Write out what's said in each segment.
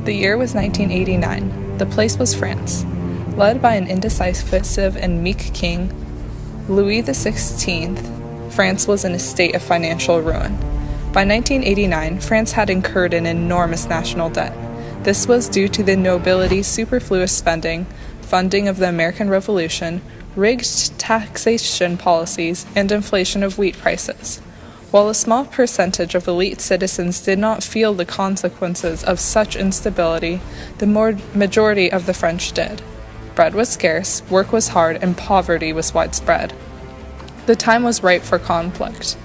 The year was 1989. The place was France. Led by an indecisive and meek king, Louis XVI, France was in a state of financial ruin. By 1989, France had incurred an enormous national debt. This was due to the nobility's superfluous spending, funding of the American Revolution, rigged taxation policies, and inflation of wheat prices. While a small percentage of elite citizens did not feel the consequences of such instability, the majority of the French did. Bread was scarce, work was hard, and poverty was widespread. The time was ripe for conflict.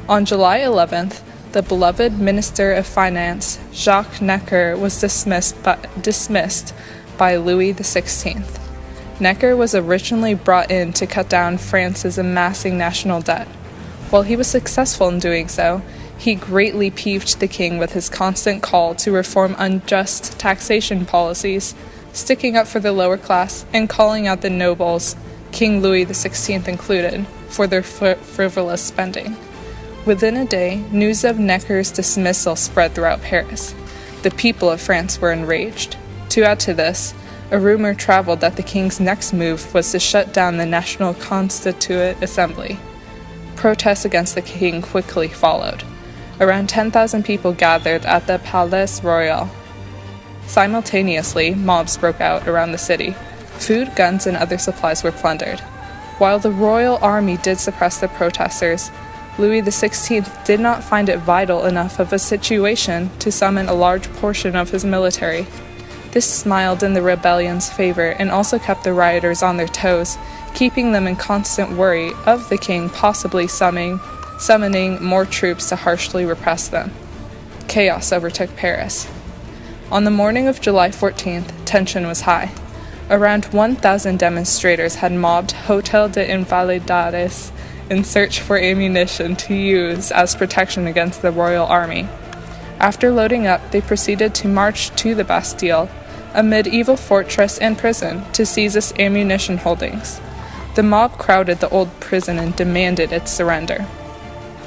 On July 11th, the beloved Minister of Finance, Jacques Necker, was dismissed by Louis XVI. Necker was originally brought in to cut down France's amassing national debt. While he was successful in doing so, he greatly peeved the king with his constant call to reform unjust taxation policies, sticking up for the lower class, and calling out the nobles, King Louis XVI included, for their frivolous spending. Within a day, news of Necker's dismissal spread throughout Paris. The people of France were enraged. To add to this, a rumor traveled that the king's next move was to shut down the National Constituent Assembly. Protests against the king quickly followed. Around 10,000 people gathered at the Palais Royal. Simultaneously, mobs broke out around the city. Food, guns, and other supplies were plundered. While the royal army did suppress the protesters, Louis XVI did not find it vital enough of a situation to summon a large portion of his military. This smiled in the rebellion's favor and also kept the rioters on their toes, keeping them in constant worry of the king possibly summoning more troops to harshly repress them. Chaos overtook Paris. On the morning of July 14th, tension was high. Around 1,000 demonstrators had mobbed Hotel des Invalides in search for ammunition to use as protection against the royal army. After loading up, they proceeded to march to the Bastille, a medieval fortress and prison, to seize its ammunition holdings. The mob crowded the old prison and demanded its surrender.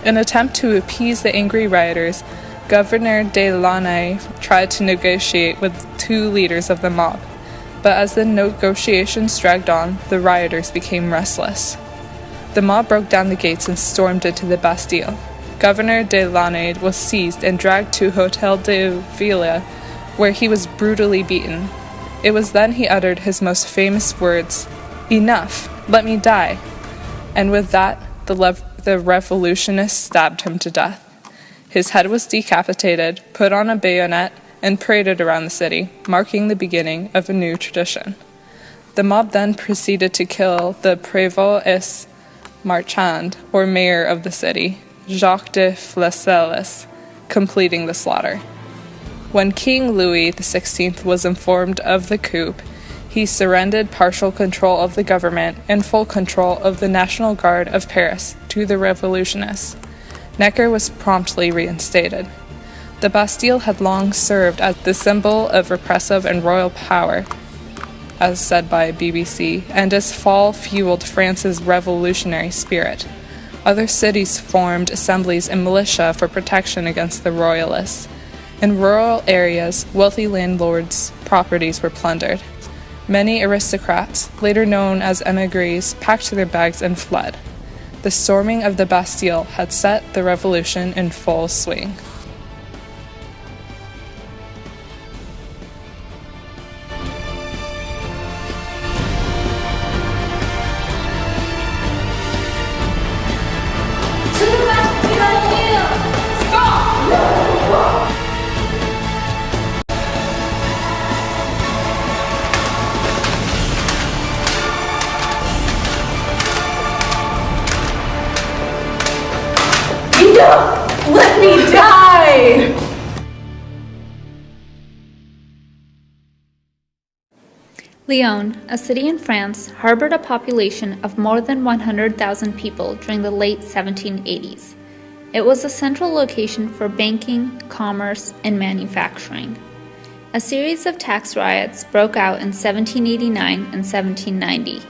In an attempt to appease the angry rioters, Governor de Leina'ala tried to negotiate with two leaders of the mob, but as the negotiations dragged on, the rioters became restless. The mob broke down the gates and stormed into the Bastille. Governor de Leina'ala was seized and dragged to Hotel de Ville, where he was brutally beaten. It was then he uttered his most famous words, "Enough! Let me die!" And with that, the revolutionists stabbed him to death. His head was decapitated, put on a bayonet, and paraded around the city, marking the beginning of a new tradition. The mob then proceeded to kill the prévôt et marchand, or mayor of the city, Jacques de Flesselles, completing the slaughter. When King Louis XVI was informed of the coup, he surrendered partial control of the government and full control of the National Guard of Paris to the revolutionists. Necker was promptly reinstated. The Bastille had long served as the symbol of repressive and royal power, as said by BBC, and its fall fueled France's revolutionary spirit. Other cities formed assemblies and militia for protection against the royalists. In rural areas, wealthy landlords' properties were plundered. Many aristocrats, later known as émigrés, packed their bags and fled. The storming of the Bastille had set the revolution in full swing. Let me die! Lyon, a city in France, harbored a population of more than 100,000 people during the late 1780s. It was a central location for banking, commerce, and manufacturing. A series of tax riots broke out in 1789 and 1790.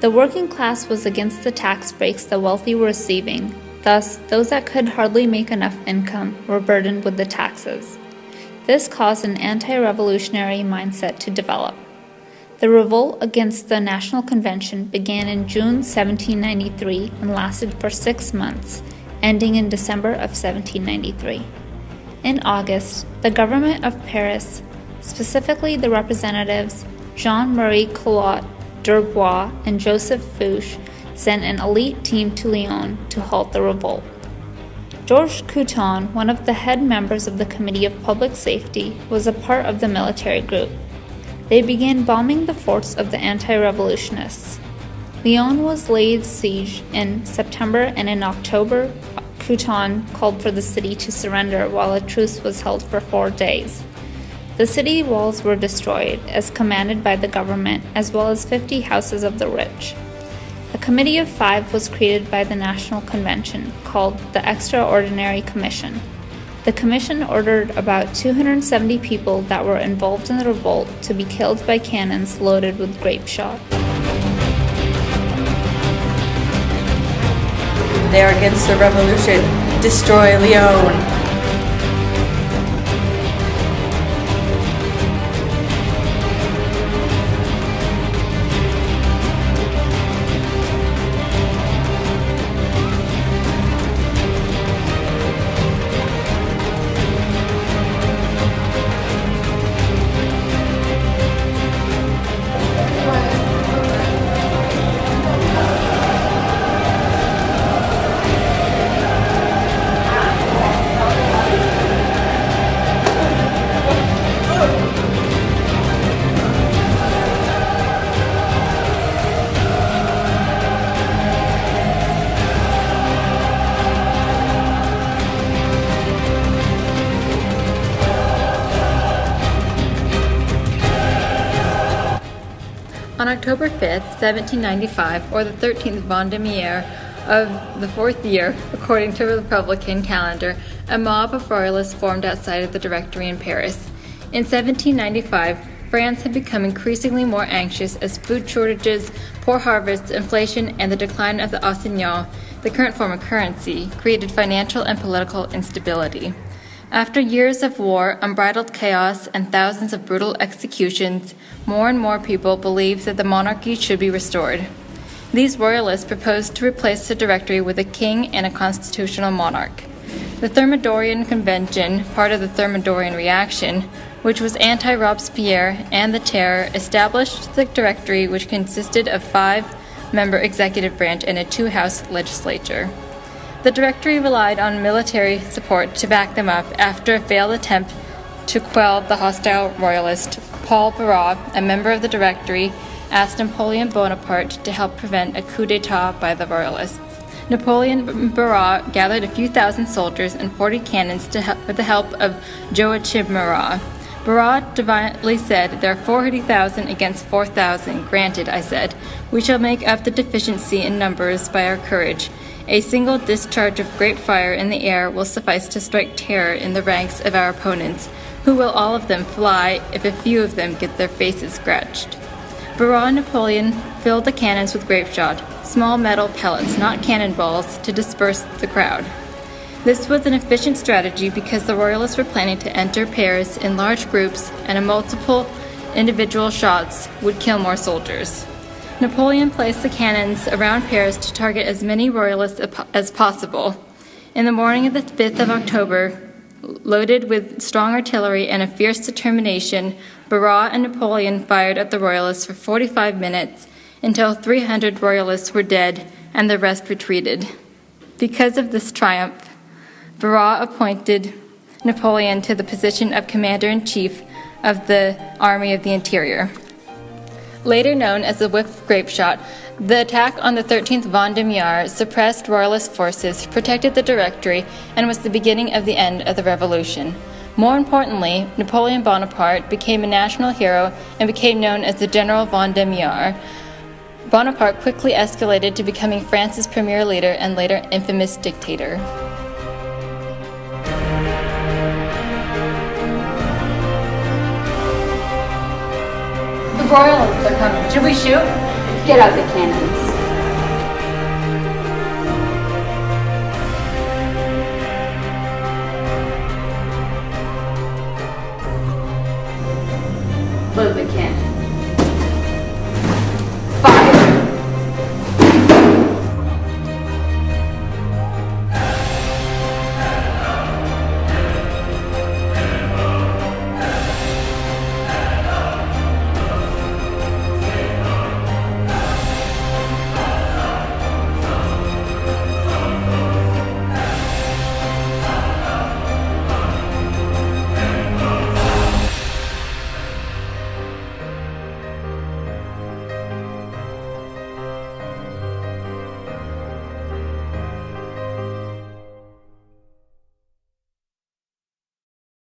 The working class was against the tax breaks the wealthy were receiving. Thus, those that could hardly make enough income were burdened with the taxes. This caused an anti-revolutionary mindset to develop. The revolt against the National Convention began in June 1793 and lasted for 6 months, ending in December of 1793. In August, the government of Paris, specifically the representatives Jean-Marie Collot d'Herbois and Joseph Fouché, sent an elite team to Lyon to halt the revolt. Georges Couthon, one of the head members of the Committee of Public Safety, was a part of the military group. They began bombing the forts of the anti-revolutionists. Lyon was laid siege in September, and in October, Couthon called for the city to surrender while a truce was held for 4 days. The city walls were destroyed, as commanded by the government, as well as 50 houses of the rich. A committee of 5 was created by the National Convention, called the Extraordinary Commission. The commission ordered about 270 people that were involved in the revolt to be killed by cannons loaded with grape shot. They are against the revolution. Destroy Lyon. On October 5th, 1795, or the 13th Vendémiaire of the 4th year, according to the Republican calendar, a mob of royalists formed outside of the Directory in Paris. In 1795, France had become increasingly more anxious as food shortages, poor harvests, inflation, and the decline of the assignat, the current form of currency, created financial and political instability. After years of war, unbridled chaos, and thousands of brutal executions, more and more people believed that the monarchy should be restored. These royalists proposed to replace the Directory with a king and a constitutional monarch. The Thermidorian Convention, part of the Thermidorian reaction, which was anti-Robespierre and the Terror, established the Directory, which consisted of 5-member executive branch and a 2-house legislature. The Directory relied on military support to back them up after a failed attempt to quell the hostile royalist. Paul Barras, a member of the Directory, asked Napoleon Bonaparte to help prevent a coup d'état by the royalists. Napoleon Barras gathered a few thousand soldiers and 40 cannons with the help of Joachim Murat. Barras defiantly said, "There are 40,000 against 4,000. Granted," I said. "We shall make up the deficiency in numbers by our courage. A single discharge of grape fire in the air will suffice to strike terror in the ranks of our opponents, who will all of them fly if a few of them get their faces scratched." Barras and Napoleon filled the cannons with grape shot, small metal pellets, not cannonballs, to disperse the crowd. This was an efficient strategy because the royalists were planning to enter Paris in large groups, and multiple individual shots would kill more soldiers. Napoleon placed the cannons around Paris to target as many royalists as possible. In the morning of the 5th of October, loaded with strong artillery and a fierce determination, Barras and Napoleon fired at the royalists for 45 minutes until 300 royalists were dead and the rest retreated. Because of this triumph, Barras appointed Napoleon to the position of Commander-in-Chief of the Army of the Interior. Later known as the Whip Grape Shot, the attack on the 13th Vendémiaire suppressed royalist forces, protected the Directory, and was the beginning of the end of the revolution. More importantly, Napoleon Bonaparte became a national hero and became known as the General Vendémiaire. Bonaparte quickly escalated to becoming France's premier leader and later infamous dictator. The royalists are coming. Should we shoot? Get out the cannons.